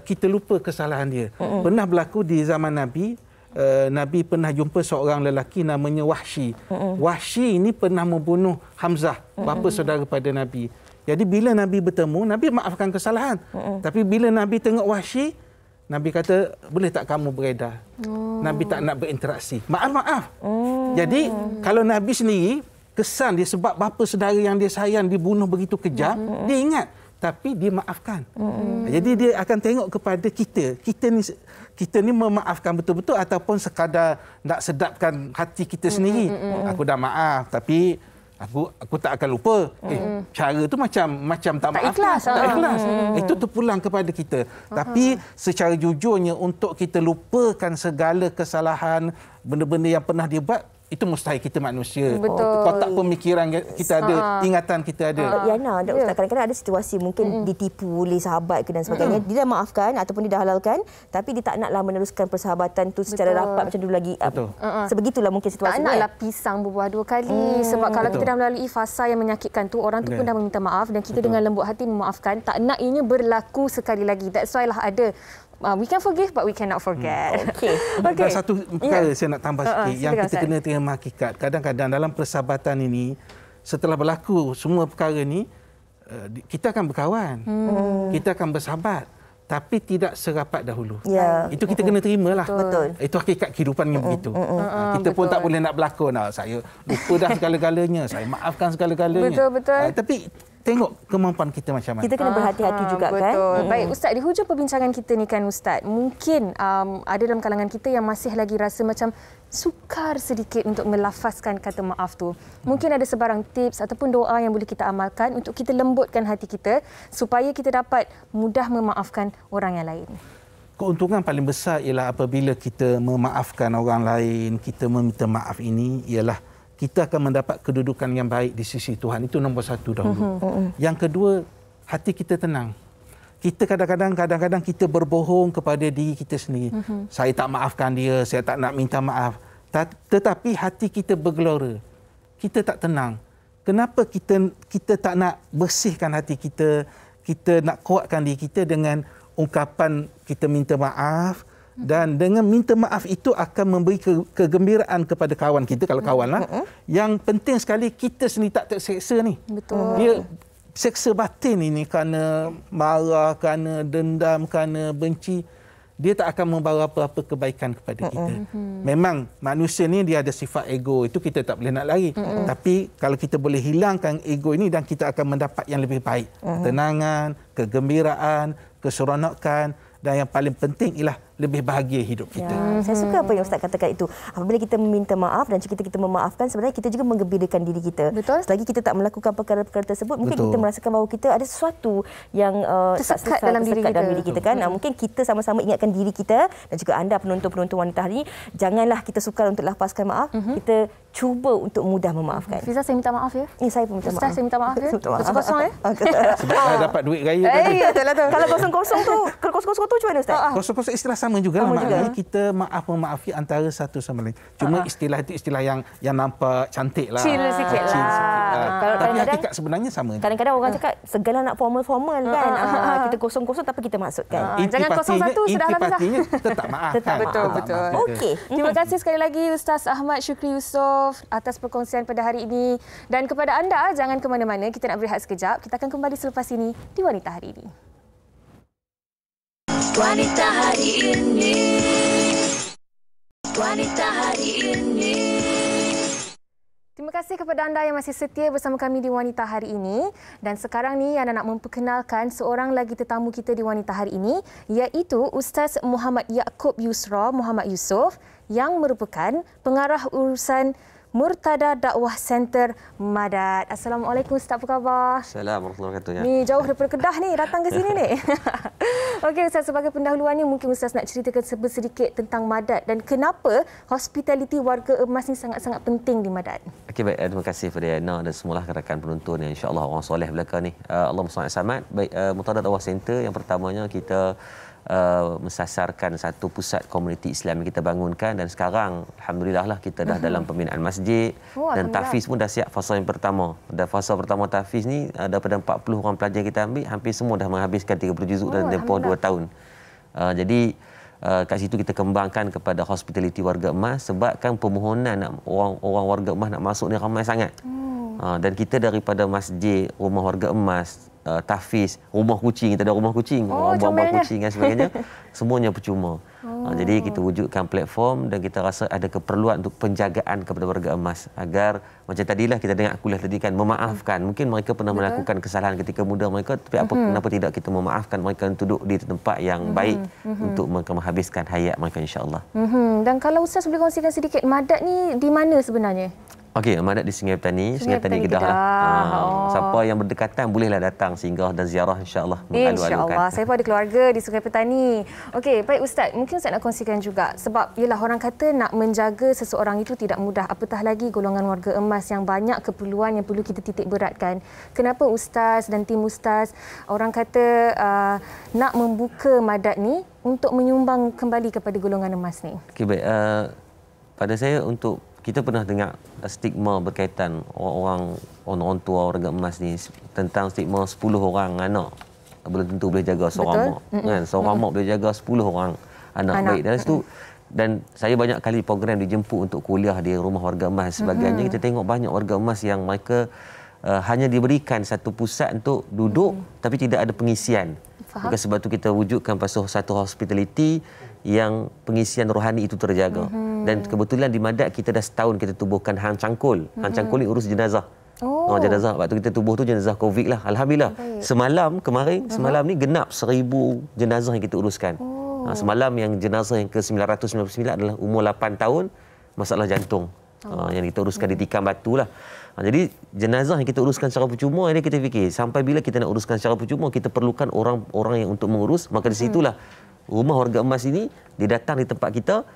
kita lupa kesalahan dia. Pernah berlaku di zaman Nabi, Nabi pernah jumpa seorang lelaki namanya Wahsy. Wahsy ini pernah membunuh Hamzah, bapa saudara pada Nabi. Jadi bila Nabi bertemu, Nabi maafkan kesalahan. Tapi bila Nabi tengok Wahsy, Nabi kata, boleh tak kamu beredar? Nabi tak nak berinteraksi. Maaf. Jadi kalau Nabi sendiri, kesan dia sebab bapa saudara yang dia sayang dibunuh begitu kejam, dia ingat. Tapi dia maafkan. Jadi dia akan tengok kepada kita. Kita ni memaafkan betul-betul ataupun sekadar nak sedapkan hati kita sendiri. Aku dah maaf tapi aku tak akan lupa. Cara tu macam tak maaf. Tak ikhlas. Itu terpulang kepada kita. Tapi secara jujurnya untuk kita lupakan segala kesalahan, benda-benda yang pernah dia buat, itu mustahil. Kita manusia. Kotak pemikiran kita ada, ingatan kita ada. Yana, Ustaz, kadang-kadang ada situasi mungkin ditipu oleh sahabat ke dan sebagainya. Dia dah maafkan ataupun dia dah halalkan, tapi dia tak naklah meneruskan persahabatan tu secara rapat macam dulu lagi. Sebegitulah mungkin situasi. Tak naklah pisang berbuah 2 kali. Sebab kalau kita dah melalui fasa yang menyakitkan tu, orang tu pun dah meminta maaf dan kita dengan lembut hati memaafkan, tak nak ianya berlaku sekali lagi. That's why lah ada we can forgive but we cannot forget. Dan satu perkara saya nak tambah sikit yang kita kena terima hakikat. Kadang-kadang dalam persahabatan ini setelah berlaku semua perkara ni, kita akan berkawan, kita akan bersahabat, tapi tidak serapat dahulu. Itu kita kena terimalah. Betul. Itu hakikat kehidupan yang begitu. Kita pun tak boleh nak berlakon. Saya lupa dah segala-galanya, saya maafkan segala-galanya. Betul. Tapi tengok kemampuan kita macam mana. Kita kena berhati-hati juga kan. Betul. Baik Ustaz, di hujung perbincangan kita ni kan Ustaz, mungkin ada dalam kalangan kita yang masih lagi rasa macam sukar sedikit untuk melafazkan kata maaf tu. Mungkin ada sebarang tips ataupun doa yang boleh kita amalkan untuk kita lembutkan hati kita supaya kita dapat mudah memaafkan orang yang lain. Keuntungan paling besar ialah apabila kita memaafkan orang lain, kita meminta maaf ini ialah kita akan mendapat kedudukan yang baik di sisi Tuhan. Itu nombor satu dahulu. Yang kedua, hati kita tenang. Kita kadang-kadang kita berbohong kepada diri kita sendiri. Saya tak maafkan dia, saya tak nak minta maaf. Tetapi hati kita bergelora. Kita tak tenang. Kenapa kita tak nak bersihkan hati kita, kita nak kuatkan diri kita dengan ungkapan kita minta maaf, dan dengan minta maaf itu akan memberi kegembiraan kepada kawan kita, kalau kawan lah. Yang penting sekali kita sendiri tak terseksa ni. Betul. Dia seksa batin ini kerana marah, kerana dendam, kerana benci. Dia tak akan membawa apa-apa kebaikan kepada kita. Memang manusia ni dia ada sifat ego, itu kita tak boleh nak lari. Tapi kalau kita boleh hilangkan ego ini dan kita akan mendapat yang lebih baik. Ketenangan, kegembiraan, keseronokan, dan yang paling penting ialah lebih bahagia hidup kita. Saya suka apa yang Ustaz katakan itu. Apabila kita meminta maaf dan kita memaafkan, sebenarnya kita juga menggembirakan diri kita. Betul. Selagi kita tak melakukan perkara-perkara tersebut, mungkin kita merasakan bahawa kita ada sesuatu yang tersekat dalam diri kita kan. Mungkin kita sama-sama ingatkan diri kita dan juga anda penonton-penonton wanita hari ini, janganlah kita sukar untuk lapaskan maaf. Kita cuba untuk mudah memaafkan. Fiza, saya minta maaf ya. Saya pun minta maaf. Ustaz, saya minta maaf ya. Kosong-kosong ya. Sebab dah dapat duit raya tadi. Kalau kosong-kosong tu, kalau kosong-kosong tu macam mana Ustaz? Kosong-kosong istilah sama juga. Maknanya kita maaf-memaafi antara satu sama lain. Cuma istilah itu istilah yang nampak cantik lah. Chill sikit lah. Tapi hakikat sebenarnya sama. Kadang-kadang orang cakap segala nak formal-formal kan. Kita kosong-kosong tapi kita maksudkan. Jangan kosong satu, sudahlah Fiza. Inti tetap maafkan. Betul. Okey. Terima kasih sekali lagi Ustaz Ahmad Syukri Yusof atas perkongsian pada hari ini. Dan kepada anda, jangan ke mana-mana. Kita nak berehat sekejap. Kita akan kembali selepas ini di Wanita Hari Ini. Wanita Hari Ini. Wanita Hari Ini. Terima kasih kepada anda yang masih setia bersama kami di Wanita Hari Ini. Dan sekarang ni Anda nak memperkenalkan seorang lagi tetamu kita di Wanita Hari Ini, iaitu Ustaz Muhammad Yaakob Yusra Muhammad Yusof yang merupakan pengarah urusan Murtada Dakwah Center Madad. Assalamualaikum Ustaz, apa khabar? Assalamualaikum warahmatullahi wabarakatuh. Ni jauh daripada Kedah ni, datang ke sini ni. Okey Ustaz, sebagai pendahuluannya mungkin Ustaz nak ceritakan sedikit tentang Madad dan kenapa hospitality warga emas ni sangat-sangat penting di Madad. Okey, baik, terima kasih kepada Yana dan semua rakan-rakan penonton yang insya-Allah orang soleh belakang ni. Allahumma salli samad. Baik, Murtada Dakwah Center yang pertamanya kita mensasarkan satu pusat komuniti Islam yang kita bangunkan, dan sekarang alhamdulillah lah kita dah dalam pembinaan masjid dan tahfiz pun dah siap fasa yang pertama. Dan fasa pertama tahfiz ni daripada 40 orang pelajar kita ambil, hampir semua dah menghabiskan 30 juzuk dalam tempoh 2 tahun. Jadi kat situ kita kembangkan kepada hospitality warga emas, sebab kan permohonan orang warga emas nak masuk ni ramai sangat. Dan kita daripada masjid, rumah warga emas, tahfiz, rumah kucing, kita ada rumah kucing, orang buang kucing dan sebagainya, semuanya percuma. Jadi kita wujudkan platform dan kita rasa ada keperluan untuk penjagaan kepada warga emas, agar macam tadilah kita dengar kuliah tadi kan, memaafkan. Mungkin mereka pernah melakukan kesalahan ketika muda mereka, tapi kenapa tidak kita memaafkan mereka untuk duduk di tempat yang baik untuk mereka menghabiskan hayat mereka, insya-Allah. Dan kalau Ustaz boleh kongsikan sedikit, Madad ni di mana sebenarnya? Okey, Madad di Sungai Petani Kedah lah. Siapa yang berdekatan bolehlah datang singgah dan ziarah, insya-Allah. InsyaAllah. Saya pun ada keluarga di Sungai Petani. Okey, baik Ustaz, mungkin Ustaz nak kongsikan juga, sebab ialah orang kata nak menjaga seseorang itu tidak mudah, apatah lagi golongan warga emas yang banyak keperluan yang perlu kita titik beratkan. Kenapa Ustaz dan tim Ustaz orang kata nak membuka Madad ni untuk menyumbang kembali kepada golongan emas ni? Okey, baik. Pada saya, untuk kita pernah dengar stigma berkaitan orang tua warga emas ni, tentang stigma 10 orang anak belum tentu boleh jaga seorang mak. Kan? Seorang mak boleh jaga 10 orang anak. Baik, dari situ Dan saya banyak kali program dijemput untuk kuliah di rumah warga emas sebagainya. Kita tengok banyak warga emas yang mereka hanya diberikan satu pusat untuk duduk tapi tidak ada pengisian. Maka sebab tu kita wujudkan satu hospitality yang pengisian rohani itu terjaga. Dan kebetulan di Madat kita dah setahun kita tubuhkan Hang Cangkul. Hang Cangkul ni urus jenazah. Jenazah. Waktu kita tubuh tu jenazah COVID lah. Alhamdulillah. Semalam ni genap 1000 jenazah yang kita uruskan. Semalam yang jenazah yang ke-999 adalah umur 8 tahun, masalah jantung. Yang kita uruskan di Tikam Batu lah. Jadi jenazah yang kita uruskan secara percuma, ini kita fikir sampai bila kita nak uruskan secara percuma, kita perlukan orang-orang yang untuk mengurus. Maka di situlah rumah warga emas ini dia datang di tempat kita,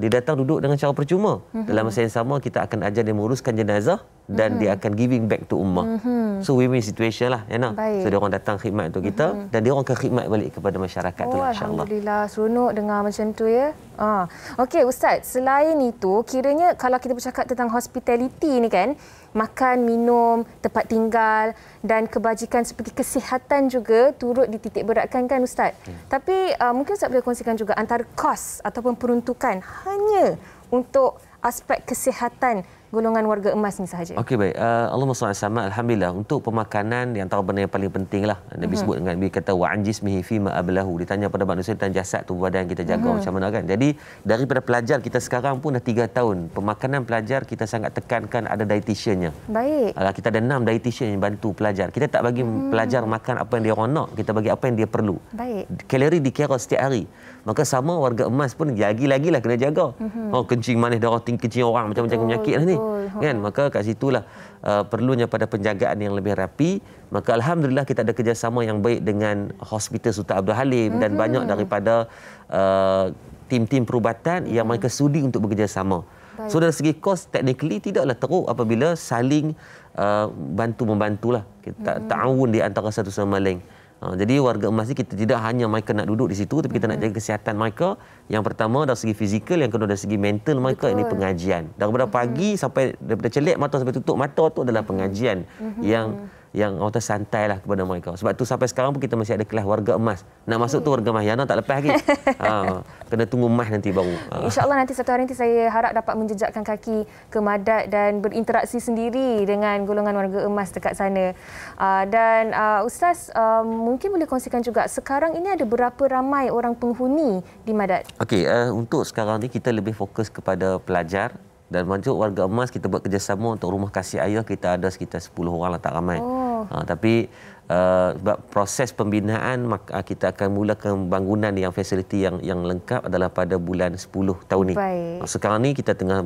dia datang duduk dengan cara percuma. Dalam masa yang sama kita akan ajar dia menguruskan jenazah dan dia akan giving back to ummah. So win-win situation lah, Yana. So dia orang datang khidmat untuk kita dan dia orang akan khidmat balik kepada masyarakat tu, insya-Allah. Alhamdulillah, seronok dengar macam tu ya. Okey Ustaz, selain itu kiranya kalau kita bercakap tentang hospitality ni kan, makan, minum, tempat tinggal dan kebajikan seperti kesihatan juga turut dititik beratkan kan Ustaz. Tapi mungkin Ustaz boleh kongsikan juga antara kos ataupun peruntukan hanya untuk aspek kesihatan golongan warga emas ni sahaja. Okey, baik. Allahumma salli sama. Alhamdulillah, untuk pemakanan yang antara benda yang paling penting lah. Nabi sebut dengan Nabi kata wa anjismihi fima ablahu. Ditanya pada manusia tentang jasad tubuh badan kita jaga macam mana kan. Jadi daripada pelajar kita sekarang pun dah 3 tahun. Pemakanan pelajar kita sangat tekankan ada dietitiannya. Baik. Kita ada 6 dietitian yang bantu pelajar. Kita tak bagi pelajar makan apa yang dia orang nak, kita bagi apa yang dia perlu. Baik. Kalori dikira setiap hari. Maka sama warga emas pun lagi-lagi lah kena jaga. Kencing manis darah tinggi, kencing orang macam-macam penyakit lah ni. Kan? Maka kat situlah perlunya pada penjagaan yang lebih rapi. Maka alhamdulillah kita ada kerjasama yang baik dengan Hospital Sultan Abdul Halim dan banyak daripada tim-tim perubatan yang mereka sudi untuk bekerjasama. So dari segi kos technically tidaklah teruk apabila saling bantu-membantulah. Kita ta'awun di antara satu sama lain. Jadi warga emas ni kita tidak hanya mereka nak duduk di situ, tapi kita nak jaga kesihatan mereka. Yang pertama dari segi fizikal, yang kedua dari segi mental mereka. Ini pengajian. Daripada pagi sampai daripada celik mata sampai tutup mata tu adalah pengajian yang orang santai lah kepada mereka. Sebab tu sampai sekarang pun kita masih ada kelas warga emas. Nak masuk tu warga emas, Yana tak lepas lagi. Kena tunggu emas nanti baru. InsyaAllah nanti satu hari nanti saya harap dapat menjejakkan kaki ke Madat dan berinteraksi sendiri dengan golongan warga emas dekat sana. Dan Ustaz, mungkin boleh kongsikan juga sekarang ini ada berapa ramai orang penghuni di Madat? Okey, untuk sekarang ni kita lebih fokus kepada pelajar. Dan masuk warga emas kita buat kerjasama untuk rumah kasih ayah kita ada sekitar 10 orang lah, tak ramai. Tapi sebab proses pembinaan kita akan mulakan bangunan yang fasiliti yang lengkap adalah pada bulan 10 tahun ni. Sekarang ni kita tengah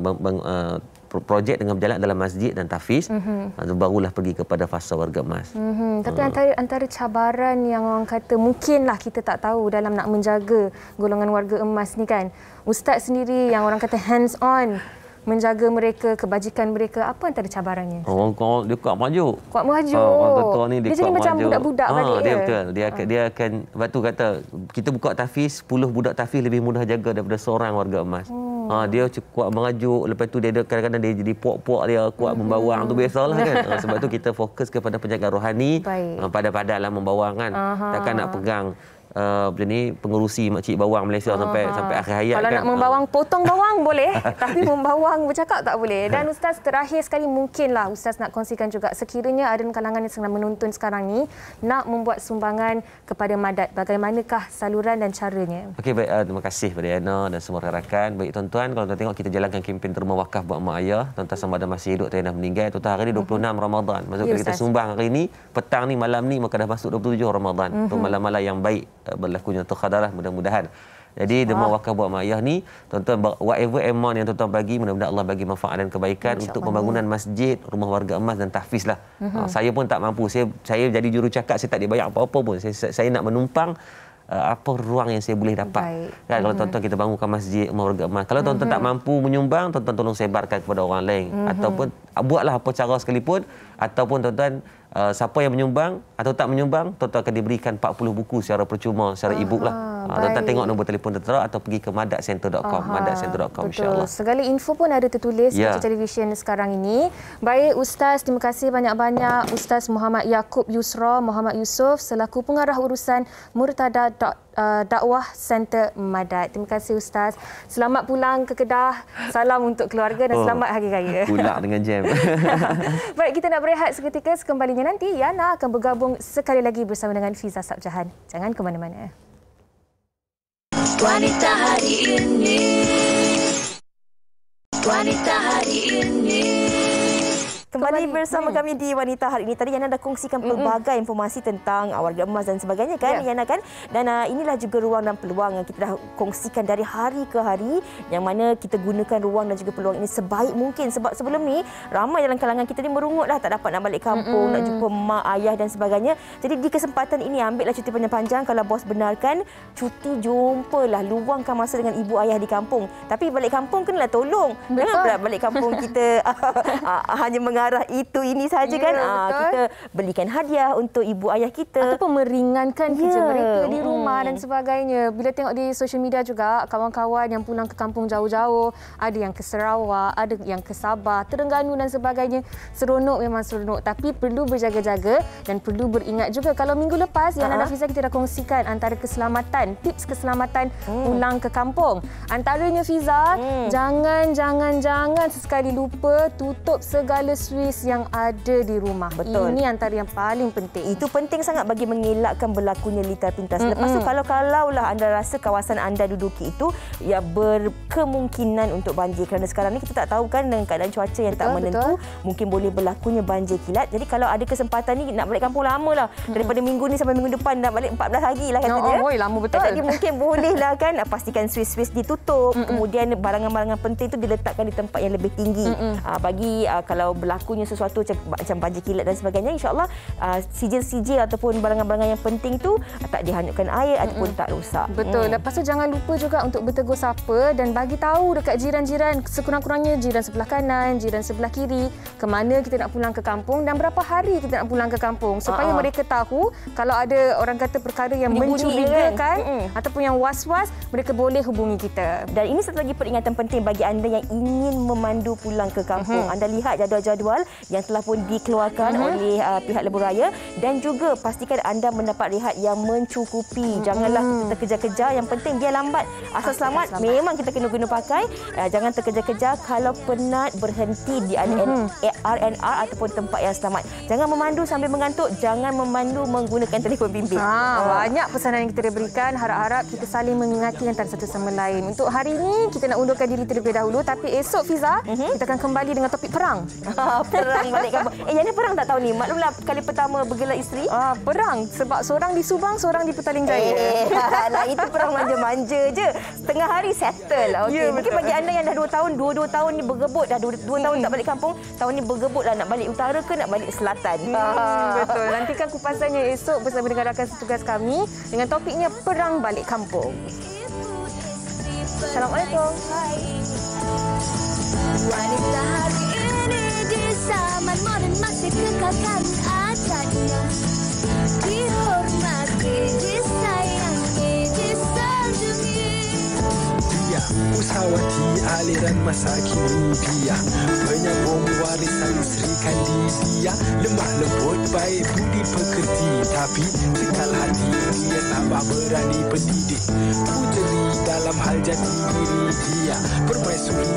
projek tengah berjalan dalam masjid dan tahfiz. Barulah pergi kepada fasa warga emas. Tapi antara cabaran yang orang kata mungkinlah kita tak tahu dalam nak menjaga golongan warga emas ni kan. Ustaz sendiri yang orang kata hands on menjaga mereka, kebajikan mereka, apa antara cabarannya? Orang dia kuat merajuk. Kuat merajuk. Orang tua ni dia jadi macam budak-budak balik dia. Betul. Dia akan batu kata kita buka tahfiz 10 budak tahfiz lebih mudah jaga daripada seorang warga emas. Dia kuat merajuk, lepas tu dia ada kadang-kadang dia jadi puak-puak dia kuat membawang tu biasalah kan. Sebab tu kita fokus kepada penjagaan rohani. Pada-padalah membawang kan. Takkan nak pegang macam ni pengurusi makcik bawang Malaysia sampai akhir hayat. Kalau kan? nak membawang potong bawang boleh, tapi membawang bercakap tak boleh. Dan Ustaz, terakhir sekali mungkinlah Ustaz nak kongsikan juga sekiranya ada kalangan yang sedang menonton sekarang ni nak membuat sumbangan kepada Madat, bagaimanakah saluran dan caranya? Okey, baik, terima kasih kepada Yana dan semua rakan. Baik tuan-tuan, kalau tuan tengok kita jalankan kempen Terma Wakaf buat mak ayah, tuan-tuan sama ada masih hidup atau dah meninggal. Tuan-tuan hari ni 26 Ramadan. Maksud kita sumbang hari ni, petang ni, malam ni, maka dah masuk 27 Ramadan. Untuk malam-malam yang baik berlakunya untuk khadalah mudah-mudahan. Jadi Derma Wakaf buat mak ayah ni, tuan-tuan whatever amount yang tuan-tuan bagi, mudah-mudahan Allah bagi manfaat dan kebaikan untuk pembangunan masjid, rumah warga emas dan tahfiz lah. Saya pun tak mampu. Saya jadi jurucakap, saya tak dibayar apa-apa pun. Saya nak menumpang apa ruang yang saya boleh dapat. Kan, kalau tuan-tuan kita bangunkan masjid, rumah warga emas. Kalau tuan-tuan tak mampu menyumbang, tuan-tuan tolong sebarkan kepada orang lain. Ataupun buatlah apa cara sekalipun. Ataupun tuan-tuan siapa yang menyumbang atau tak menyumbang, tuan-tuan akan diberikan 40 buku secara percuma, secara e-book lah. Tuan-tuan tengok nombor telefon tertera atau pergi ke madakcenter.com, madakcenter.com insya-Allah. Segala info pun ada tertulis di televisyen sekarang ini. Baik Ustaz, terima kasih banyak-banyak Ustaz Muhammad Yaakob Yusra Muhammad Yusof selaku pengarah urusan Murtada Dakwah Center Madat. Terima kasih Ustaz. Selamat pulang ke Kedah. Salam untuk keluarga dan selamat Hari Raya. Pulang dengan jam. Baik, kita nak berehat seketika. Sekembalinya nanti Yana akan bergabung sekali lagi bersama dengan Fiza Sabjahan. Jangan ke mana-mana. Wanita hari ini. Wanita hari ini. Kembali bersama kami di Wanita Hari ini. Tadi Yana dah kongsikan pelbagai informasi tentang warga emas dan sebagainya kan, Yana kan? Dan inilah juga ruang dan peluang yang kita dah kongsikan dari hari ke hari, yang mana kita gunakan ruang dan juga peluang ini sebaik mungkin. Sebab sebelum ni ramai dalam kalangan kita ni merungut lah, tak dapat nak balik kampung, nak jumpa mak, ayah dan sebagainya. Jadi di kesempatan ini ambillah cuti panjang-panjang. Kalau bos benarkan cuti, jumpalah, luangkan masa dengan ibu ayah di kampung. Tapi balik kampung kenalah tolong. Jangan pula balik kampung kita hanya mengarah itu ini saja kan. Kita belikan hadiah untuk ibu ayah kita ataupun meringankan kerja mereka di rumah dan sebagainya. Bila tengok di social media juga kawan-kawan yang pulang ke kampung jauh-jauh, ada yang ke Sarawak, ada yang ke Sabah, Terengganu dan sebagainya. Seronok, memang seronok, tapi perlu berjaga-jaga dan perlu beringat juga. Kalau minggu lepas Yana dan Fiza kita dah kongsikan antara keselamatan, tips keselamatan pulang ke kampung. Antaranya Fiza, jangan sesekali lupa tutup segala Swiss yang ada di rumah. Betul. Ini antara yang paling penting. Itu penting sangat bagi mengelakkan berlakunya litar pintas. Lepas tu kalau-kalaulah anda rasa kawasan anda duduki itu ya berkemungkinan untuk banjir, kerana sekarang ni kita tak tahu kan dengan keadaan cuaca yang tak menentu, mungkin boleh berlakunya banjir kilat. Jadi kalau ada kesempatan ni nak balik kampung lamalah. Daripada minggu ni sampai minggu depan nak balik 14 hari lah katanya. Lama betul. Jadi mungkin bolehlah kan pastikan Swiss ditutup. Kemudian barangan-barangan penting tu diletakkan di tempat yang lebih tinggi. Bagi kalau berlakunya sesuatu macam banjir kilat dan sebagainya, insya-Allah sijil-sijil ataupun barangan-barangan yang penting tu tak dihanyutkan air ataupun tak rosak. Betul. Lepas tu jangan lupa juga untuk bertegur sapa dan bagi tahu dekat jiran-jiran, sekurang-kurangnya jiran sebelah kanan, jiran sebelah kiri, ke mana kita nak pulang ke kampung dan berapa hari kita nak pulang ke kampung, supaya mereka tahu kalau ada orang kata perkara yang mencurigakan ataupun yang was-was, mereka boleh hubungi kita. Dan ini satu lagi peringatan penting bagi anda yang ingin memandu pulang ke kampung. Anda lihat jadual-jadual yang telah pun dikeluarkan oleh pihak lebuhraya dan juga pastikan anda mendapat rehat yang mencukupi. Janganlah terkejar-kejar, yang penting dia lambat. Asal selamat, memang kita kena guna pakai. Jangan terkejar-kejar, kalau penat berhenti di RNR ataupun tempat yang selamat. Jangan memandu sambil mengantuk, jangan memandu menggunakan telefon bimbit. Banyak pesanan yang kita berikan, harap-harap kita saling mengingati antara satu sama lain. Untuk hari ini kita nak undurkan diri terlebih dahulu, tapi esok Fiza kita akan kembali dengan topik perang. Perang balik kampung. Yang perang tak tahu ni. Maklumlah kali pertama bergelar isteri. Perang sebab seorang di Subang, seorang di Petaling Jaya. Lah itu perang manja-manja je. Setengah hari settle. Okey. Mungkin bagi anda yang dah 2 tahun, 2 tahun ni bergebut, dah 2 tahun tak balik kampung, tahun ni bergebutlah nak balik utara ke nak balik selatan. Betul. Nantikan kupasannya esok bersama dengan rakan setugas kami dengan topiknya perang balik kampung. Assalamualaikum. Wanita hari ini di zaman moden masih kekalkan adatnya, dihormati, disayangi, disanjungi. Dia usahawati aliran masa kini, dia penyambung warisan Sri Kandidia. Lemah lembut baik budi pekerti, tapi sekal hati dia tambah berani pendidik. Puteri dalam hal jati diri dia, permaisuri